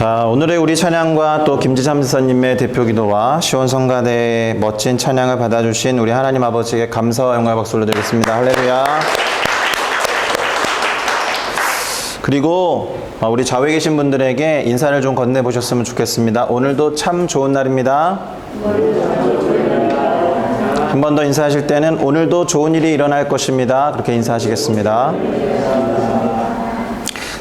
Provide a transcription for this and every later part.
자, 오늘의 우리 찬양과 또 김지삼 지사님의 대표 기도와 시온성가대의 멋진 찬양을 받아주신 우리 하나님 아버지에게 감사와 영광의 박수 올려드리겠습니다. 할렐루야. 그리고 우리 좌우에 계신 분들에게 인사를 좀 건네보셨으면 좋겠습니다. 오늘도 참 좋은 날입니다. 한 번 더 인사하실 때는 오늘도 좋은 일이 일어날 것입니다. 그렇게 인사하시겠습니다.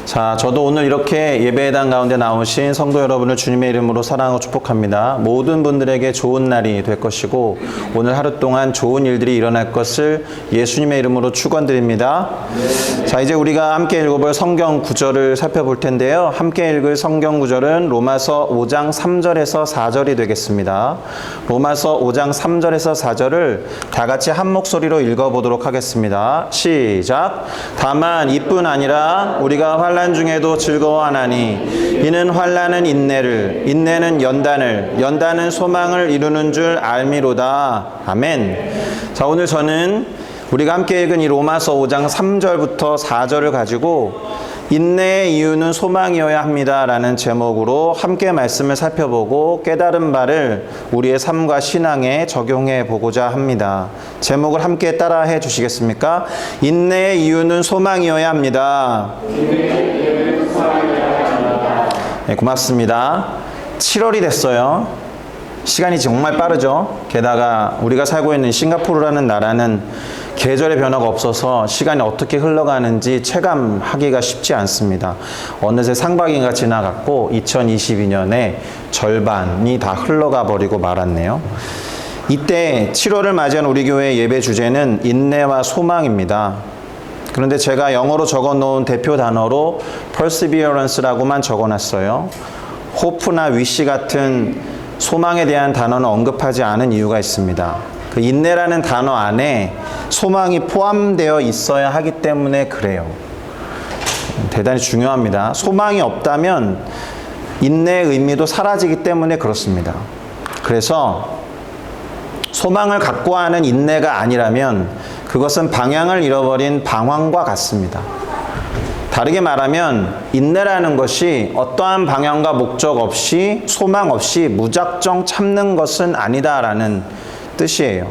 자, 저도 오늘 이렇게 예배당 가운데 나오신 성도 여러분을 주님의 이름으로 사랑하고 축복합니다. 모든 분들에게 좋은 날이 될 것이고 오늘 하루 동안 좋은 일들이 일어날 것을 예수님의 이름으로 축원드립니다. 자, 이제 우리가 함께 읽어볼 성경 구절을 살펴볼 텐데요. 함께 읽을 성경 구절은 로마서 5장 3절에서 4절이 되겠습니다. 로마서 5장 3절에서 4절을 다 같이 한 목소리로 읽어보도록 하겠습니다. 시작. 다만 이뿐 아니라 우리가 환난 중에도 즐거워하나니 이는 환난은 인내를, 인내는 연단을, 연단은 소망을 이루는 줄 알미로다. 아멘. 자, 오늘 저는 우리가 함께 읽은 이 로마서 5장 3절부터 4절을 가지고 인내의 이유는 소망이어야 합니다 라는 제목으로 함께 말씀을 살펴보고 깨달은 바를 우리의 삶과 신앙에 적용해 보고자 합니다. 제목을 함께 따라해 주시겠습니까? 인내의 이유는 소망이어야 합니다. 네, 고맙습니다. 7월이 됐어요. 시간이 정말 빠르죠. 게다가 우리가 살고 있는 싱가포르라는 나라는 계절의 변화가 없어서 시간이 어떻게 흘러가는지 체감하기가 쉽지 않습니다. 어느새 상반기가 지나갔고 2022년의 절반이 다 흘러가 버리고 말았네요. 이때 7월을 맞이한 우리 교회의 예배 주제는 인내와 소망입니다. 그런데 제가 영어로 적어놓은 대표 단어로 perseverance라고만 적어놨어요. hope나 wish 같은 소망에 대한 단어는 언급하지 않은 이유가 있습니다. 그 인내라는 단어 안에 소망이 포함되어 있어야 하기 때문에 그래요. 대단히 중요합니다. 소망이 없다면 인내의 의미도 사라지기 때문에 그렇습니다. 그래서 소망을 갖고 하는 인내가 아니라면 그것은 방향을 잃어버린 방황과 같습니다. 다르게 말하면 인내라는 것이 어떠한 방향과 목적 없이 소망 없이 무작정 참는 것은 아니다라는 뜻이에요.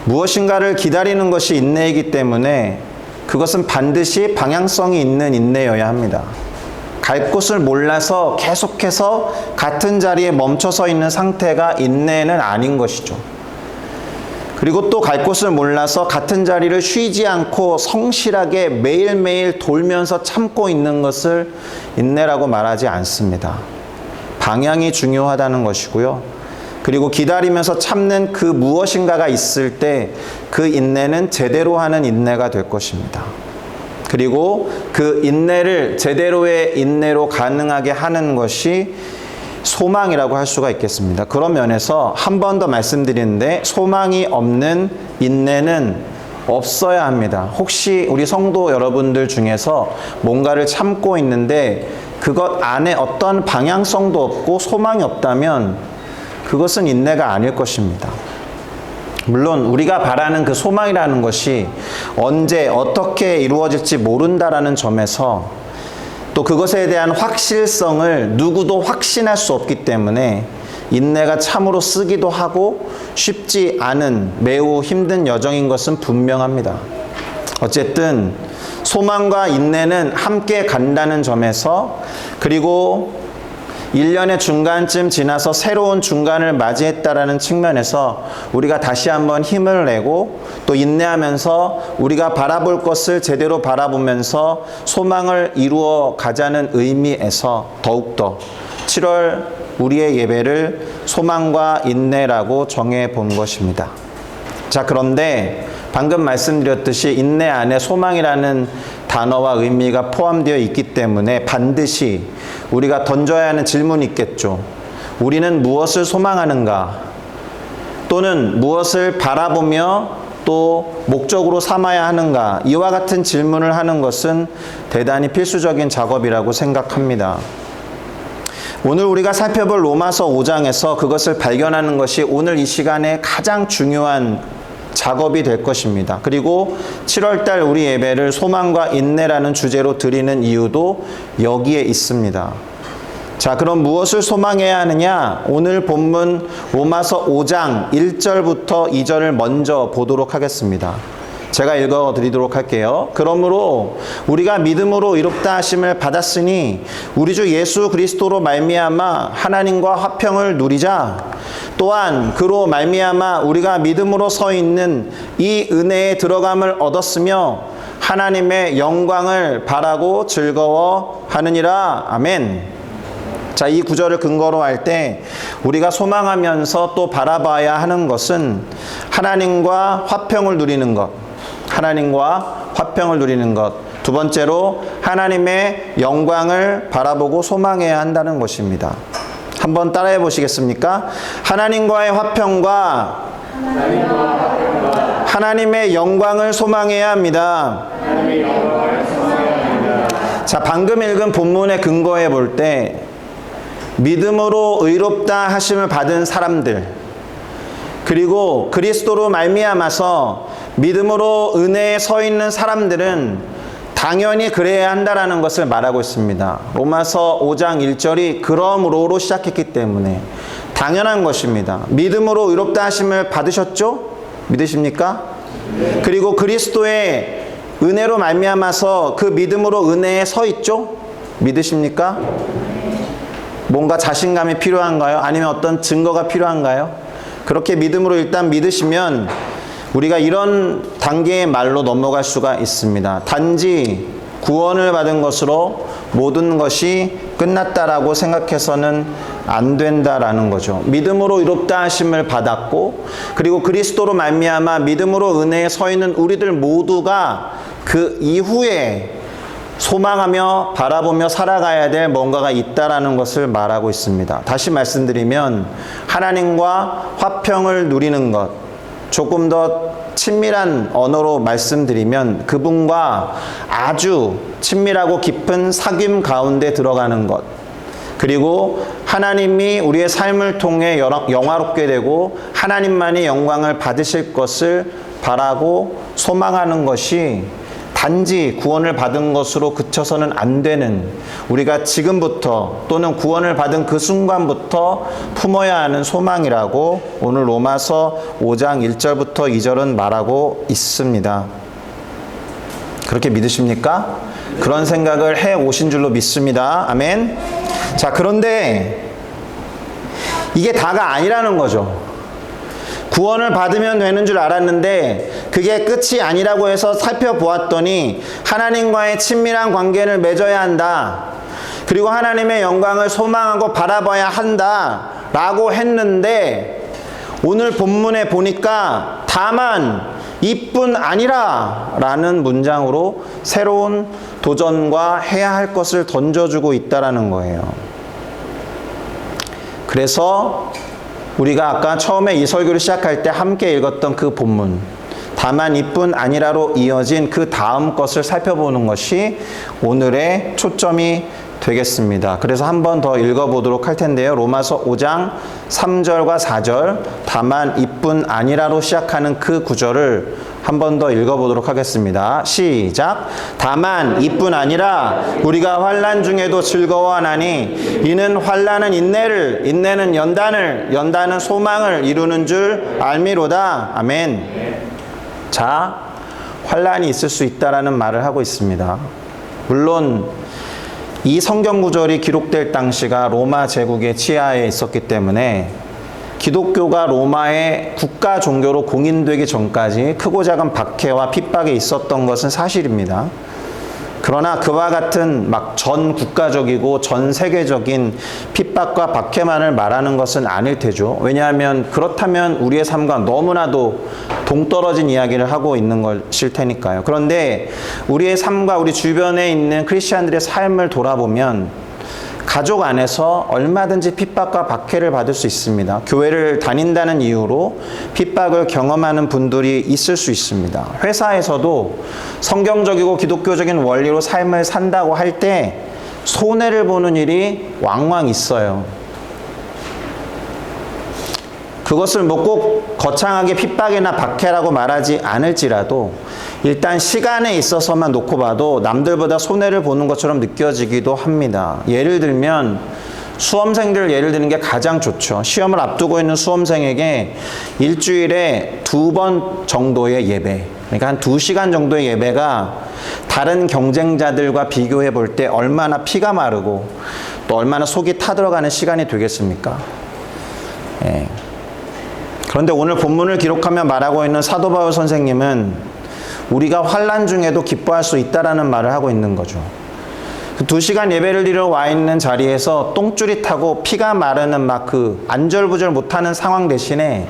무엇인가를 기다리는 것이 인내이기 때문에 그것은 반드시 방향성이 있는 인내여야 합니다. 갈 곳을 몰라서 계속해서 같은 자리에 멈춰서 있는 상태가 인내는 아닌 것이죠. 그리고 또 갈 곳을 몰라서 같은 자리를 쉬지 않고 성실하게 매일매일 돌면서 참고 있는 것을 인내라고 말하지 않습니다. 방향이 중요하다는 것이고요. 그리고 기다리면서 참는 그 무엇인가가 있을 때 그 인내는 제대로 하는 인내가 될 것입니다. 그리고 그 인내를 제대로의 인내로 가능하게 하는 것이 소망이라고 할 수가 있겠습니다. 그런 면에서 한 번 더 말씀드리는데 소망이 없는 인내는 없어야 합니다. 혹시 우리 성도 여러분들 중에서 뭔가를 참고 있는데 그것 안에 어떤 방향성도 없고 소망이 없다면 그것은 인내가 아닐 것입니다. 물론 우리가 바라는 그 소망이라는 것이 언제 어떻게 이루어질지 모른다라는 점에서 또 그것에 대한 확실성을 누구도 확신할 수 없기 때문에 인내가 참으로 쓰기도 하고 쉽지 않은 매우 힘든 여정인 것은 분명합니다. 어쨌든 소망과 인내는 함께 간다는 점에서 그리고 1년의 중간쯤 지나서 새로운 중간을 맞이했다라는 측면에서 우리가 다시 한번 힘을 내고 또 인내하면서 우리가 바라볼 것을 제대로 바라보면서 소망을 이루어 가자는 의미에서 더욱더 7월 우리의 예배를 소망과 인내라고 정해 본 것입니다. 자, 그런데 방금 말씀드렸듯이 인내 안에 소망이라는 단어와 의미가 포함되어 있기 때문에 반드시 우리가 던져야 하는 질문이 있겠죠. 우리는 무엇을 소망하는가? 또는 무엇을 바라보며 또 목적으로 삼아야 하는가? 이와 같은 질문을 하는 것은 대단히 필수적인 작업이라고 생각합니다. 오늘 우리가 살펴볼 로마서 5장에서 그것을 발견하는 것이 오늘 이 시간에 가장 중요한 작업이 될 것입니다. 그리고 7월달 우리 예배를 소망과 인내라는 주제로 드리는 이유도 여기에 있습니다. 자, 그럼 무엇을 소망해야 하느냐? 오늘 본문 로마서 5장 1절부터 2절을 먼저 보도록 하겠습니다. 제가 읽어드리도록 할게요. 그러므로 우리가 믿음으로 의롭다 하심을 받았으니 우리 주 예수 그리스도로 말미암아 하나님과 화평을 누리자. 또한 그로 말미암아 우리가 믿음으로 서 있는 이 은혜에 들어감을 얻었으며 하나님의 영광을 바라고 즐거워하느니라. 아멘. 자, 이 구절을 근거로 할 때 우리가 소망하면서 또 바라봐야 하는 것은 하나님과 화평을 누리는 것. 하나님과 화평을 누리는 것. 두 번째로 하나님의 영광을 바라보고 소망해야 한다는 것입니다. 한번 따라해 보시겠습니까? 하나님과의 화평과 하나님의 영광을 소망해야 합니다. 자, 방금 읽은 본문의 근거해 볼 때 믿음으로 의롭다 하심을 받은 사람들, 그리고 그리스도로 말미암아서 믿음으로 은혜에 서 있는 사람들은 당연히 그래야 한다라는 것을 말하고 있습니다. 로마서 5장 1절이 그러므로로 시작했기 때문에 당연한 것입니다. 믿음으로 의롭다 하심을 받으셨죠? 믿으십니까? 그리고 그리스도의 은혜로 말미암아서 그 믿음으로 은혜에 서 있죠? 믿으십니까? 뭔가 자신감이 필요한가요? 아니면 어떤 증거가 필요한가요? 그렇게 믿음으로 일단 믿으시면 우리가 이런 단계의 말로 넘어갈 수가 있습니다. 단지 구원을 받은 것으로 모든 것이 끝났다라고 생각해서는 안 된다라는 거죠. 믿음으로 의롭다 하심을 받았고, 그리고 그리스도로 말미암아 믿음으로 은혜에 서 있는 우리들 모두가 그 이후에 소망하며 바라보며 살아가야 될 뭔가가 있다라는 것을 말하고 있습니다. 다시 말씀드리면 하나님과 화평을 누리는 것, 조금 더 친밀한 언어로 말씀드리면 그분과 아주 친밀하고 깊은 사귐 가운데 들어가는 것, 그리고 하나님이 우리의 삶을 통해 영화롭게 되고 하나님만이 영광을 받으실 것을 바라고 소망하는 것이 단지 구원을 받은 것으로 그쳐서는 안 되는, 우리가 지금부터 또는 구원을 받은 그 순간부터 품어야 하는 소망이라고 오늘 로마서 5장 1절부터 2절은 말하고 있습니다. 그렇게 믿으십니까? 그런 생각을 해 오신 줄로 믿습니다. 아멘. 자, 그런데 이게 다가 아니라는 거죠. 구원을 받으면 되는 줄 알았는데 그게 끝이 아니라고 해서 살펴보았더니 하나님과의 친밀한 관계를 맺어야 한다. 그리고 하나님의 영광을 소망하고 바라봐야 한다. 라고 했는데 오늘 본문에 보니까 다만 이뿐 아니라 라는 문장으로 새로운 도전과 해야 할 것을 던져주고 있다라는 거예요. 그래서 우리가 아까 처음에 이 설교를 시작할 때 함께 읽었던 그 본문, 다만 이뿐 아니라로 이어진 그 다음 것을 살펴보는 것이 오늘의 초점이 되겠습니다. 그래서 한 번 더 읽어보도록 할 텐데요. 로마서 5장 3절과 4절, 다만 이뿐 아니라로 시작하는 그 구절을 한 번 더 읽어보도록 하겠습니다. 시작. 다만 이뿐 아니라 우리가 환난 중에도 즐거워하나니 이는 환난은 인내를, 인내는 연단을, 연단은 소망을 이루는 줄 알미로다. 아멘. 자, 환난이 있을 수 있다라는 말을 하고 있습니다. 물론 이 성경 구절이 기록될 당시가 로마 제국의 치하에 있었기 때문에 기독교가 로마의 국가 종교로 공인되기 전까지 크고 작은 박해와 핍박이 있었던 것은 사실입니다. 그러나 그와 같은 막 전 국가적이고 전 세계적인 핍박과 박해만을 말하는 것은 아닐 테죠. 왜냐하면 그렇다면 우리의 삶과 너무나도 동떨어진 이야기를 하고 있는 것일 테니까요. 그런데 우리의 삶과 우리 주변에 있는 크리스찬들의 삶을 돌아보면 가족 안에서 얼마든지 핍박과 박해를 받을 수 있습니다. 교회를 다닌다는 이유로 핍박을 경험하는 분들이 있을 수 있습니다. 회사에서도 성경적이고 기독교적인 원리로 삶을 산다고 할 때 손해를 보는 일이 왕왕 있어요. 그것을 뭐 꼭 거창하게 핍박이나 박해라고 말하지 않을지라도 일단 시간에 있어서만 놓고 봐도 남들보다 손해를 보는 것처럼 느껴지기도 합니다. 예를 들면 수험생들 예를 드는 게 가장 좋죠. 시험을 앞두고 있는 수험생에게 일주일에 2번 정도의 예배, 그러니까 한 2시간 정도의 예배가 다른 경쟁자들과 비교해 볼 때 얼마나 피가 마르고 또 얼마나 속이 타들어가는 시간이 되겠습니까? 예. 그런데 오늘 본문을 기록하며 말하고 있는 사도 바울 선생님은 우리가 환난 중에도 기뻐할 수 있다라는 말을 하고 있는 거죠. 그 2시간 예배를 드리러 와 있는 자리에서 똥줄이 타고 피가 마르는 막 그 안절부절 못하는 상황 대신에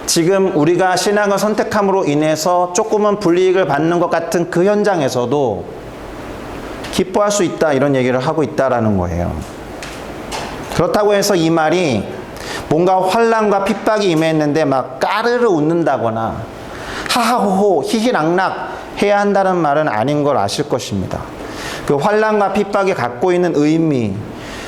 지금 우리가 신앙을 선택함으로 인해서 조금은 불이익을 받는 것 같은 그 현장에서도 기뻐할 수 있다, 이런 얘기를 하고 있다라는 거예요. 그렇다고 해서 이 말이 뭔가 환난과 핍박이 임했는데 막 까르르 웃는다거나 하하호호 히히낙낙 해야 한다는 말은 아닌 걸 아실 것입니다. 그 환난과 핍박이 갖고 있는 의미,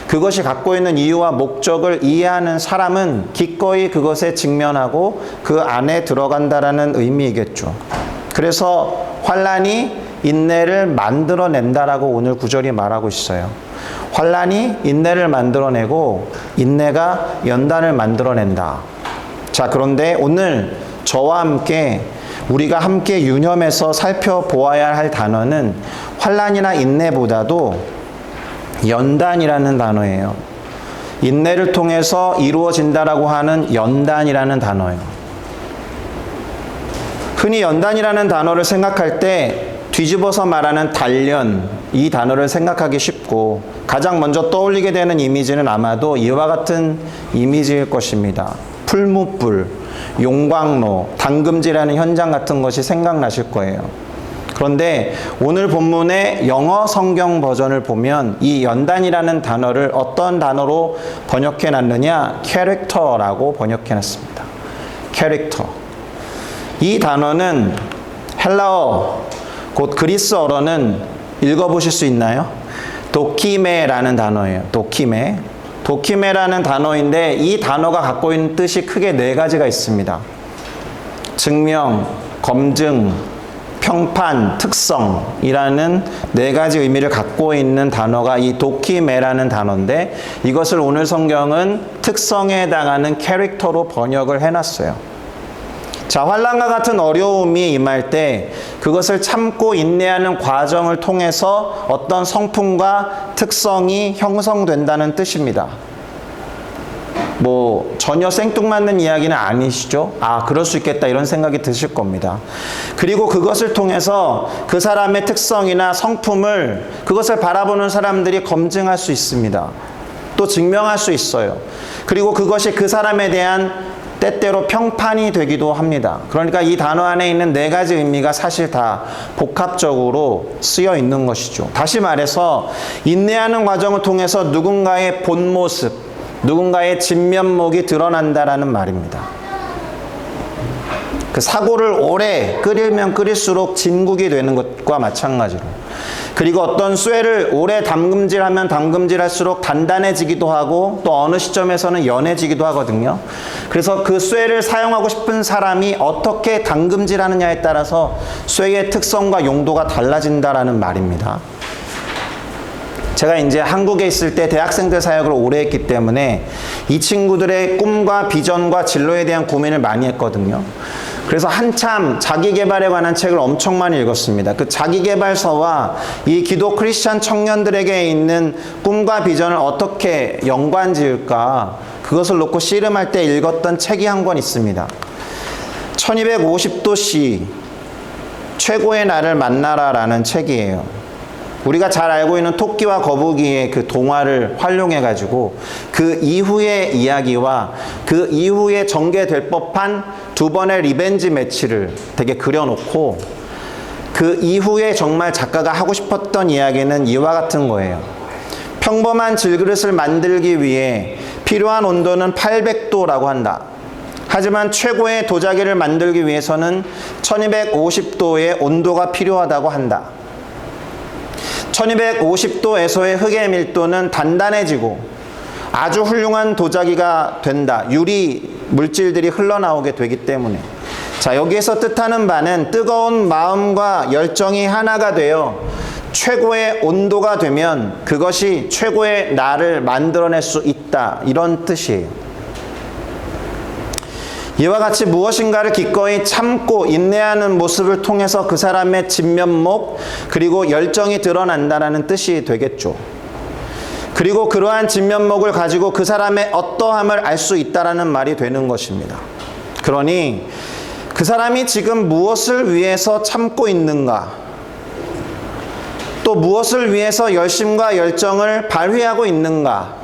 그것이 갖고 있는 이유와 목적을 이해하는 사람은 기꺼이 그것에 직면하고 그 안에 들어간다라는 의미이겠죠. 그래서 환난이 인내를 만들어낸다라고 오늘 구절이 말하고 있어요. 환난이 인내를 만들어내고 인내가 연단을 만들어낸다. 자, 그런데 오늘 저와 함께 우리가 함께 유념해서 살펴보아야 할 단어는 환난이나 인내보다도 연단이라는 단어예요. 인내를 통해서 이루어진다라고 하는 연단이라는 단어예요. 흔히 연단이라는 단어를 생각할 때 뒤집어서 말하는 단련, 이 단어를 생각하기 쉽고 가장 먼저 떠올리게 되는 이미지는 아마도 이와 같은 이미지일 것입니다. 풀무불, 용광로, 담금질하는 현장 같은 것이 생각나실 거예요. 그런데 오늘 본문의 영어 성경 버전을 보면 이 연단이라는 단어를 어떤 단어로 번역해 놨느냐? 캐릭터라고 번역해 놨습니다. 캐릭터. 이 단어는 헬라어, 곧 그리스어로는 읽어보실 수 있나요? 도키메라는 단어예요. 도키메. 도키메라는 단어인데 이 단어가 갖고 있는 뜻이 크게 4가지가 있습니다. 증명, 검증, 평판, 특성이라는 4가지 의미를 갖고 있는 단어가 이 도키메라는 단어인데 이것을 오늘 성경은 특성에 해당하는 캐릭터로 번역을 해놨어요. 자, 환난과 같은 어려움이 임할 때 그것을 참고 인내하는 과정을 통해서 어떤 성품과 특성이 형성된다는 뜻입니다. 뭐 전혀 생뚱맞는 이야기는 아니시죠? 아, 그럴 수 있겠다 이런 생각이 드실 겁니다. 그리고 그것을 통해서 그 사람의 특성이나 성품을 그것을 바라보는 사람들이 검증할 수 있습니다. 또 증명할 수 있어요. 그리고 그것이 그 사람에 대한 때때로 평판이 되기도 합니다. 그러니까 이 단어 안에 있는 4가지 의미가 사실 다 복합적으로 쓰여 있는 것이죠. 다시 말해서 인내하는 과정을 통해서 누군가의 본 모습, 누군가의 진면목이 드러난다라는 말입니다. 그 사고를 오래 끓이면 끓일수록 진국이 되는 것과 마찬가지로, 그리고 어떤 쇠를 오래 담금질하면 담금질할수록 단단해지기도 하고 또 어느 시점에서는 연해지기도 하거든요. 그래서 그 쇠를 사용하고 싶은 사람이 어떻게 담금질하느냐에 따라서 쇠의 특성과 용도가 달라진다라는 말입니다. 제가 이제 한국에 있을 때 대학생들 사역을 오래 했기 때문에 이 친구들의 꿈과 비전과 진로에 대한 고민을 많이 했거든요. 그래서 한참 자기개발에 관한 책을 엄청 많이 읽었습니다. 그 자기개발서와 이 기독 크리스찬 청년들에게 있는 꿈과 비전을 어떻게 연관지을까, 그것을 놓고 씨름할 때 읽었던 책이 한 권 있습니다. 1250도씨 최고의 나를 만나라라는 책이에요. 우리가 잘 알고 있는 토끼와 거북이의 그 동화를 활용해가지고 그 이후의 이야기와 그 이후에 전개될 법한 2번의 리벤지 매치를 되게 그려놓고 그 이후에 정말 작가가 하고 싶었던 이야기는 이와 같은 거예요. 평범한 질그릇을 만들기 위해 필요한 온도는 800도라고 한다. 하지만 최고의 도자기를 만들기 위해서는 1250도의 온도가 필요하다고 한다. 1250도에서의 흙의 밀도는 단단해지고 아주 훌륭한 도자기가 된다. 유리 물질들이 흘러나오게 되기 때문에. 자, 여기에서 뜻하는 바는 뜨거운 마음과 열정이 하나가 되어 최고의 온도가 되면 그것이 최고의 나를 만들어낼 수 있다. 이런 뜻이에요. 이와 같이 무엇인가를 기꺼이 참고 인내하는 모습을 통해서 그 사람의 진면목 그리고 열정이 드러난다는 뜻이 되겠죠. 그리고 그러한 진면목을 가지고 그 사람의 어떠함을 알 수 있다라는 말이 되는 것입니다. 그러니 그 사람이 지금 무엇을 위해서 참고 있는가, 또 무엇을 위해서 열심과 열정을 발휘하고 있는가,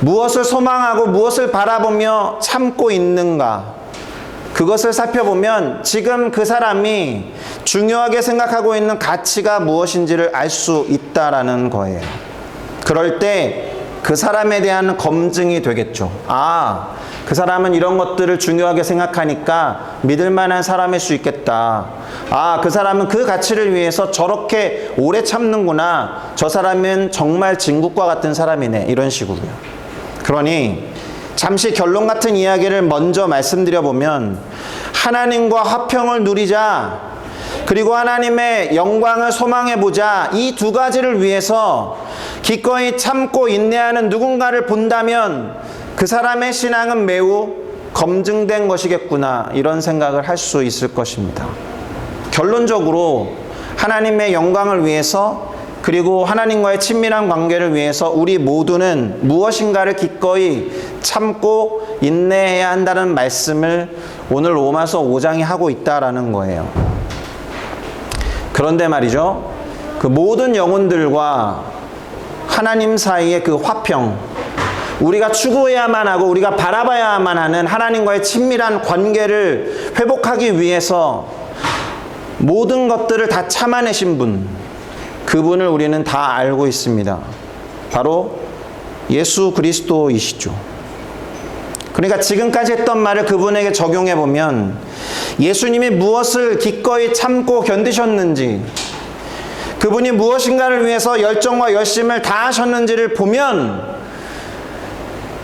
무엇을 소망하고 무엇을 바라보며 참고 있는가, 그것을 살펴보면 지금 그 사람이 중요하게 생각하고 있는 가치가 무엇인지를 알 수 있다라는 거예요. 그럴 때 그 사람에 대한 검증이 되겠죠. 아, 그 사람은 이런 것들을 중요하게 생각하니까 믿을 만한 사람일 수 있겠다. 아, 그 사람은 그 가치를 위해서 저렇게 오래 참는구나. 저 사람은 정말 진국과 같은 사람이네. 이런 식으로요. 그러니 잠시 결론 같은 이야기를 먼저 말씀드려 보면, 하나님과 화평을 누리자, 그리고 하나님의 영광을 소망해 보자, 이 두 가지를 위해서 기꺼이 참고 인내하는 누군가를 본다면 그 사람의 신앙은 매우 검증된 것이겠구나, 이런 생각을 할 수 있을 것입니다. 결론적으로 하나님의 영광을 위해서, 그리고 하나님과의 친밀한 관계를 위해서 우리 모두는 무엇인가를 기꺼이 참고 인내해야 한다는 말씀을 오늘 로마서 5장이 하고 있다라는 거예요. 그런데 말이죠, 그 모든 영혼들과 하나님 사이의 그 화평, 우리가 추구해야만 하고 우리가 바라봐야만 하는 하나님과의 친밀한 관계를 회복하기 위해서 모든 것들을 다 참아내신 분, 그분을 우리는 다 알고 있습니다. 바로 예수 그리스도이시죠. 그러니까 지금까지 했던 말을 그분에게 적용해 보면, 예수님이 무엇을 기꺼이 참고 견디셨는지, 그분이 무엇인가를 위해서 열정과 열심을 다하셨는지를 보면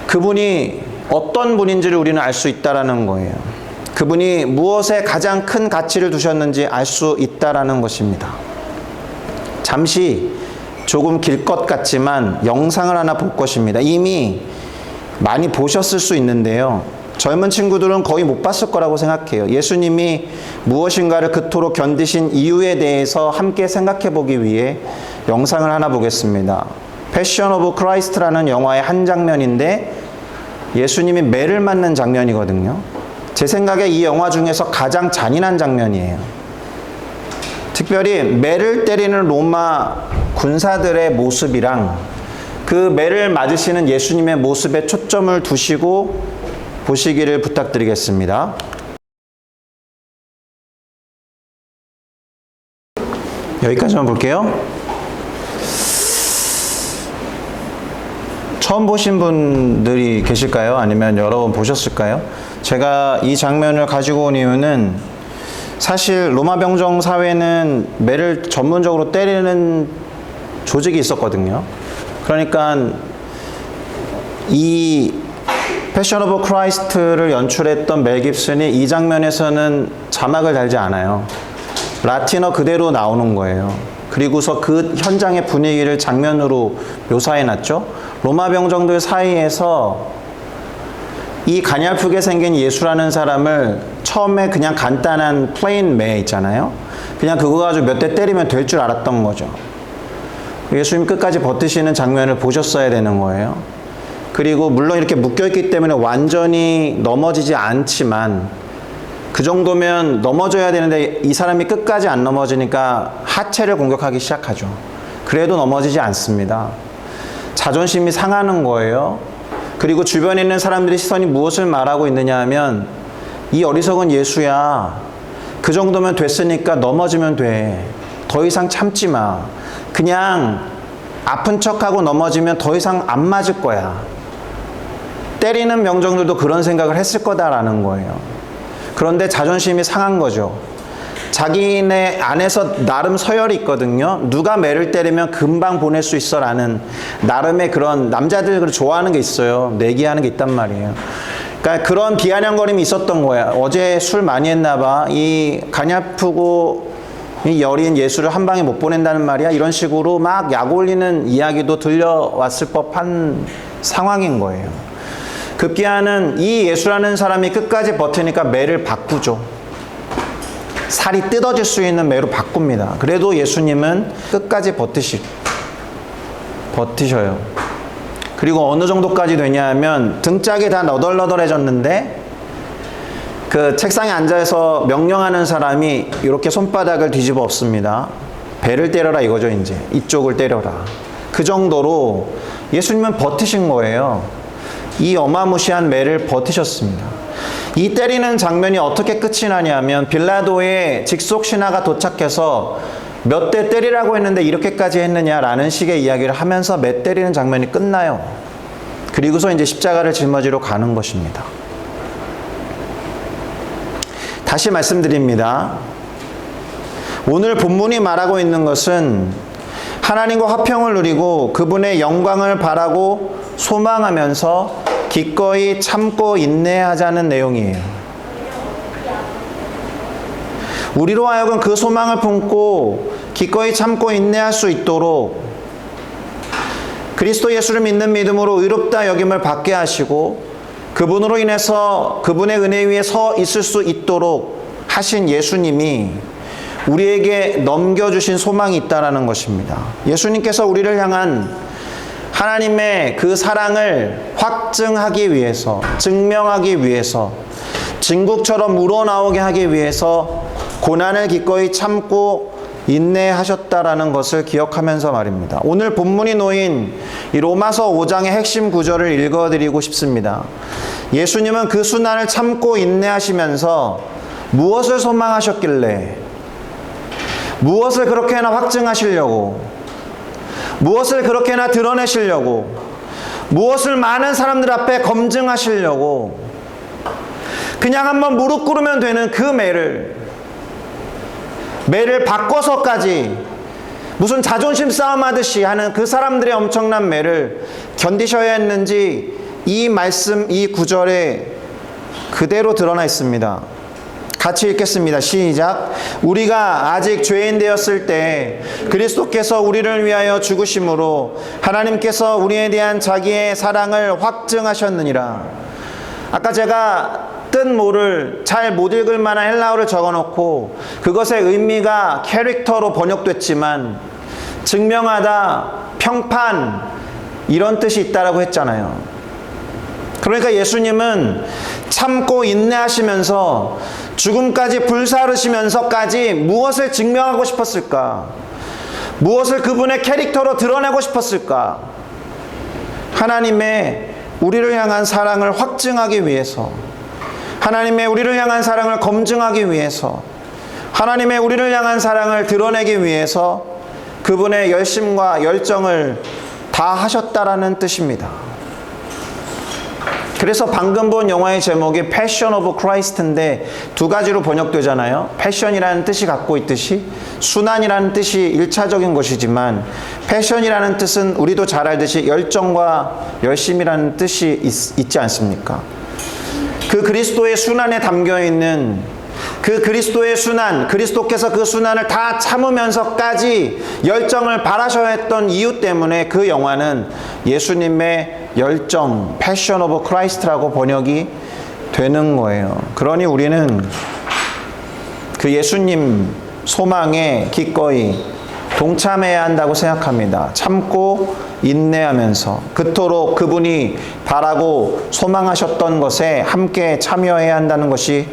그분이 어떤 분인지를 우리는 알 수 있다라는 거예요. 그분이 무엇에 가장 큰 가치를 두셨는지 알 수 있다라는 것입니다. 잠시 조금 길 것 같지만 영상을 하나 볼 것입니다. 이미 많이 보셨을 수 있는데요, 젊은 친구들은 거의 못 봤을 거라고 생각해요. 예수님이 무엇인가를 그토록 견디신 이유에 대해서 함께 생각해 보기 위해 영상을 하나 보겠습니다. 패션 오브 크라이스트라는 영화의 한 장면인데 예수님이 매를 맞는 장면이거든요. 제 생각에 이 영화 중에서 가장 잔인한 장면이에요. 특별히 매를 때리는 로마 군사들의 모습이랑 그 매를 맞으시는 예수님의 모습에 초점을 두시고 보시기를 부탁드리겠습니다. 여기까지만 볼게요. 처음 보신 분들이 계실까요? 아니면 여러 번 보셨을까요? 제가 이 장면을 가지고 온 이유는, 사실 로마 병정 사회는 매를 전문적으로 때리는 조직이 있었거든요. 그러니까 이 패션 오브 크라이스트를 연출했던 멜 깁슨이 이 장면에서는 자막을 달지 않아요. 라틴어 그대로 나오는 거예요. 그리고서 그 현장의 분위기를 장면으로 묘사해놨죠. 로마 병정들 사이에서 이 가냘프게 생긴 예수라는 사람을 처음에 그냥 간단한 플레인 매 있잖아요. 그냥 그거 가지고 몇 대 때리면 될 줄 알았던 거죠. 예수님 끝까지 버티시는 장면을 보셨어야 되는 거예요. 그리고 물론 이렇게 묶여있기 때문에 완전히 넘어지지 않지만, 그 정도면 넘어져야 되는데 이 사람이 끝까지 안 넘어지니까 하체를 공격하기 시작하죠. 그래도 넘어지지 않습니다. 자존심이 상하는 거예요. 그리고 주변에 있는 사람들의 시선이 무엇을 말하고 있느냐 하면, 이 어리석은 예수야, 그 정도면 됐으니까 넘어지면 돼. 더 이상 참지 마. 그냥 아픈 척하고 넘어지면 더 이상 안 맞을 거야. 때리는 명정들도 그런 생각을 했을 거다라는 거예요. 그런데 자존심이 상한 거죠. 자기네 안에서 나름 서열이 있거든요. 누가 매를 때리면 금방 보낼 수 있어 라는 나름의 그런, 남자들 좋아하는 게 있어요. 내기하는 게 있단 말이에요. 그러니까 그런 비아냥거림이 있었던 거야. 어제 술 많이 했나 봐. 이 가냘프고 이 여린 예수를 한 방에 못 보낸다는 말이야. 이런 식으로 막 약 올리는 이야기도 들려왔을 법한 상황인 거예요. 급기야는 이 예수라는 사람이 끝까지 버티니까 매를 바꾸죠. 살이 뜯어질 수 있는 매로 바꿉니다. 그래도 예수님은 끝까지 버티셔요. 그리고 어느 정도까지 되냐 하면 등짝이 다 너덜너덜해졌는데 그 책상에 앉아서 명령하는 사람이 이렇게 손바닥을 뒤집어 엎습니다. 배를 때려라 이거죠. 이제 이쪽을 때려라. 그 정도로 예수님은 버티신 거예요. 이 어마무시한 매를 버티셨습니다. 이 때리는 장면이 어떻게 끝이 나냐면 빌라도의 직속 신하가 도착해서 몇 대 때리라고 했는데 이렇게까지 했느냐라는 식의 이야기를 하면서 매 때리는 장면이 끝나요. 그리고서 이제 십자가를 짊어지러 가는 것입니다. 다시 말씀드립니다. 오늘 본문이 말하고 있는 것은 하나님과 화평을 누리고 그분의 영광을 바라고 소망하면서 기꺼이 참고 인내하자는 내용이에요. 우리로 하여금 그 소망을 품고 기꺼이 참고 인내할 수 있도록 그리스도 예수를 믿는 믿음으로 의롭다 여김을 받게 하시고 그분으로 인해서 그분의 은혜 위에 서 있을 수 있도록 하신 예수님이 우리에게 넘겨주신 소망이 있다는 것입니다. 예수님께서 우리를 향한 하나님의 그 사랑을 확증하기 위해서, 증명하기 위해서, 진국처럼 우러나오게 하기 위해서 고난을 기꺼이 참고 인내하셨다라는 것을 기억하면서 말입니다. 오늘 본문이 놓인 이 로마서 5장의 핵심 구절을 읽어드리고 싶습니다. 예수님은 그 순환을 참고 인내하시면서 무엇을 소망하셨길래, 무엇을 그렇게나 확증하시려고, 무엇을 그렇게나 드러내시려고, 무엇을 많은 사람들 앞에 검증하시려고 그냥 한번 무릎 꿇으면 되는 그 매를 바꿔서까지 무슨 자존심 싸움하듯이 하는 그 사람들의 엄청난 매를 견디셔야 했는지 이 말씀, 이 구절에 그대로 드러나 있습니다. 같이 읽겠습니다. 시작. 우리가 아직 죄인 되었을 때 그리스도께서 우리를 위하여 죽으심으로 하나님께서 우리에 대한 자기의 사랑을 확증하셨느니라. 아까 제가 뜬 모를 잘 못 읽을 만한 헬라어를 적어놓고 그것의 의미가 캐릭터로 번역됐지만 증명하다, 평판 이런 뜻이 있다라고 했잖아요. 그러니까 예수님은 참고 인내하시면서 죽음까지 불사르시면서까지 무엇을 증명하고 싶었을까? 무엇을 그분의 캐릭터로 드러내고 싶었을까? 하나님의 우리를 향한 사랑을 확증하기 위해서, 하나님의 우리를 향한 사랑을 검증하기 위해서, 하나님의 우리를 향한 사랑을 드러내기 위해서 그분의 열심과 열정을 다 하셨다라는 뜻입니다. 그래서 방금 본 영화의 제목이 Passion of Christ인데 두 가지로 번역되잖아요. Passion이라는 뜻이 갖고 있듯이 순환이라는 뜻이 1차적인 것이지만 Passion이라는 뜻은 우리도 잘 알듯이 열정과 열심이라는 뜻이 있지 않습니까? 그 그리스도의 순환에 담겨있는 그 그리스도의 순환, 그리스도께서 그 순환을 다 참으면서까지 열정을 발하셔야 했던 이유 때문에 그 영화는 예수님의 열정, Passion of Christ라고 번역이 되는 거예요. 그러니 우리는 그 예수님 소망에 기꺼이 동참해야 한다고 생각합니다. 참고 인내하면서 그토록 그분이 바라고 소망하셨던 것에 함께 참여해야 한다는 것이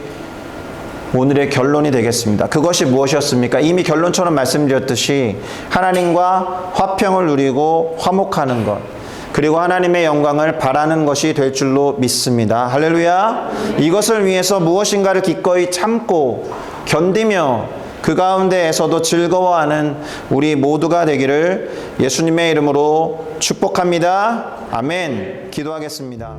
오늘의 결론이 되겠습니다. 그것이 무엇이었습니까? 이미 결론처럼 말씀드렸듯이 하나님과 화평을 누리고 화목하는 것, 그리고 하나님의 영광을 바라는 것이 될 줄로 믿습니다. 할렐루야. 이것을 위해서 무엇인가를 기꺼이 참고 견디며 그 가운데에서도 즐거워하는 우리 모두가 되기를 예수님의 이름으로 축복합니다. 아멘. 기도하겠습니다.